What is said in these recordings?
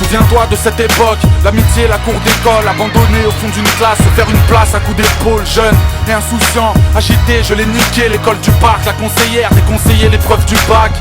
Souviens-toi de cette époque, l'amitié, la cour d'école, abandonné au fond d'une classe, se faire une place à coups d'épaule. Jeune et insouciant, agité, je l'ai niqué. L'école du parc, la conseillère déconseillait l'épreuve du bac.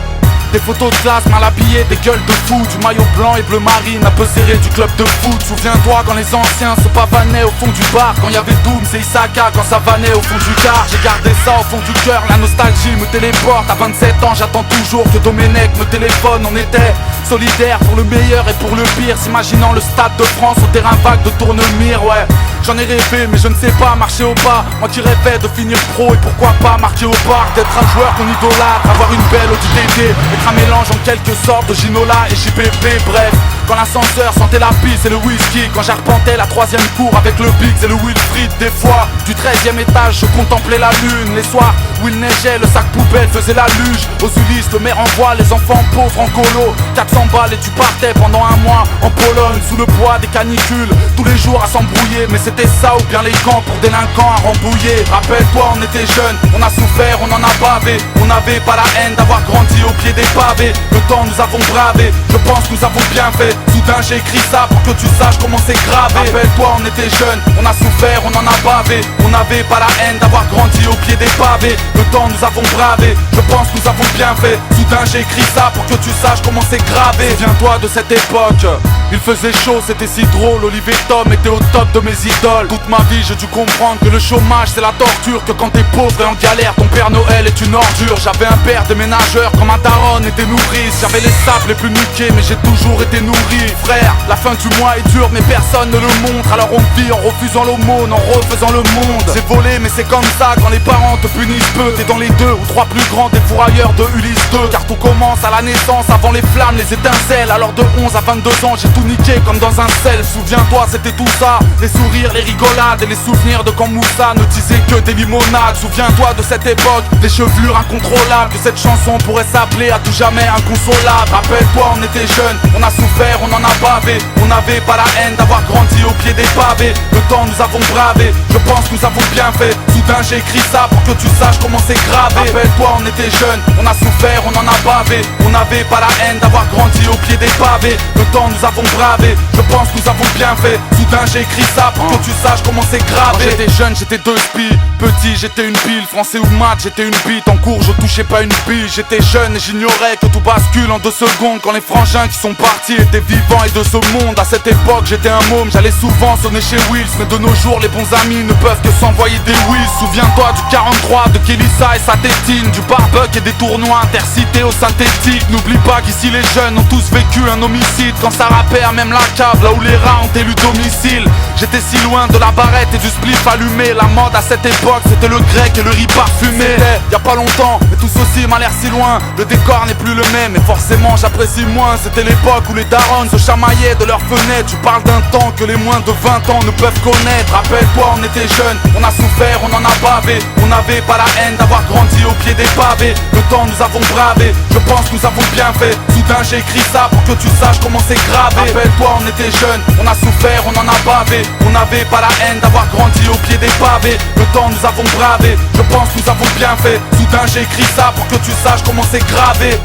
Des photos de classe mal habillées, des gueules de fou, du maillot blanc et bleu marine, un peu serré du club de foot. Souviens-toi quand les anciens se pavanaient au fond du bar, quand y avait Doom et Isaka, quand ça vannait au fond du car. J'ai gardé ça au fond du cœur, la nostalgie me téléporte. À 27 ans j'attends toujours que Domenech me téléphone. On était solidaires pour le meilleur et pour le pire, s'imaginant le stade de France au terrain vague de Tournemire. Ouais, j'en ai rêvé mais je ne sais pas marcher au pas. Moi qui rêvais de finir pro et pourquoi pas marquer au parc, d'être un joueur qu'on idolâtre, avoir une belle ODD, être un mélange en quelque sorte de Ginola et JPP. Bref, quand l'ascenseur sentait la pisse et le whisky, quand j'arpentais la troisième cour avec le Biggs et le Wilfried. Des fois, du 13e étage, je contemplais la lune. Les soirs où il neigeait, le sac poubelle faisait la luge. Aux Ulysses, le maire envoie les enfants pauvres en colo. 400 balles et tu partais pendant un mois en Pologne, sous le poids des canicules, tous les jours à s'embrouiller. Mais c'était ça ou bien les camps pour délinquants à rembouiller. Rappelle-toi, on était jeunes, on a souffert, on en a bavé. On n'avait pas la haine d'avoir grandi au pied des pavés. Le temps nous avons bravé, je pense que nous avons bien fait. Soudain j'ai écrit ça pour que tu saches comment c'est grave. Rappelle-toi, on était jeunes, on a souffert, on en a bavé. On n'avait pas la haine d'avoir grandi au pied des pavés. Le temps nous avons bravé, je pense que nous avons bien fait. Soudain j'ai écrit ça pour que tu saches comment c'est gravé. Souviens-toi de cette époque, il faisait chaud, c'était si drôle. Olivier Tom était au top de mes idoles. Toute ma vie j'ai dû comprendre que le chômage c'est la torture, que quand t'es pauvre et en galère ton Père Noël est une ordure. J'avais un père déménageur comme un daron et des nourrices. J'avais les sapes les plus niqués mais j'ai toujours été nourri. Frère, la fin du mois est dure mais personne ne le montre. Alors on vit en refusant l'aumône, en refaisant le monde. J'ai volé mais c'est comme ça quand les parents te punissent peu. T'es dans les 2 ou 3 plus grands des fourrailleurs de Ulysse 2. Car tout commence à la naissance, avant les flammes, les étincelles. Alors de 11 à 22 ans j'ai tout niqué comme dans un sel. Souviens-toi c'était tout ça, les sourires, les rigolades et les souvenirs de quand Moussa ne disait que des limonades. Souviens-toi de cette époque, des chevelures incontrôlables, que cette chanson pourrait s'appeler à tout jamais inconsolable. Rappelle-toi on était jeunes, on a souffert, on en a bavé. On n'avait pas la haine d'avoir grandi au pied des pavés. Le temps nous avons bravé, je pense que nous avons bien fait. Soudain j'ai écrit ça pour que tu saches comment c'est gravé. Rappelle-toi on était jeunes, on a souffert, on en a bavé. On n'avait pas la haine d'avoir grandi au pied des pavés. Le temps nous avons bravé, je pense que nous avons bien fait. Soudain j'ai écrit ça pour que tu saches comment c'est gravé. Quand j'étais jeune j'étais 2 spies, petit j'étais une pile, français ou maths j'étais une bite. En cours je touchais pas une bille, j'étais jeune et j'ignorais que tout bascule en 2 secondes. Quand les frangins qui sont partis étaient vivants et de ce monde. À cette époque j'étais un môme, j'allais souvent sonner chez Wills. Mais de nos jours les bons amis ne peuvent que s'envoyer des whiz. Souviens-toi du 43, de Kelissa et sa tétine, du barbecue et des tournois intercités au synthétique. N'oublie pas qu'ici les jeunes ont tous vécu un homicide. Quand ça rappait à même la cave, là où les rats ont élu domicile. J'étais si loin de la barrette et du spliff allumé. La mode à cette époque c'était le grec et le riz parfumé. C'était y a pas longtemps mais tout ceci m'a l'air si loin. Le décor n'est plus le même et forcément j'apprécie moins. C'était l'époque où les darons se chamaillaient de leurs fenêtres. Tu parles d'un temps que les moins de 20 ans ne peuvent connaître. Rappelle-toi on était jeunes, on a souffert, on en a bavé. On n'avait pas la haine d'avoir grandi au pied des pavés. Le temps nous avons bravé, je pense que nous avons bien fait. Soudain j'ai écrit ça pour que tu saches comment c'est gravé. Rappelle-toi on était jeunes, on a souffert, on en a bavé. On n'avait pas la haine d'avoir grandi au pied des pavés. Le temps nous avons bravé, je pense que nous avons bien fait. Soudain j'ai écrit ça pour que tu saches comment c'est gravé.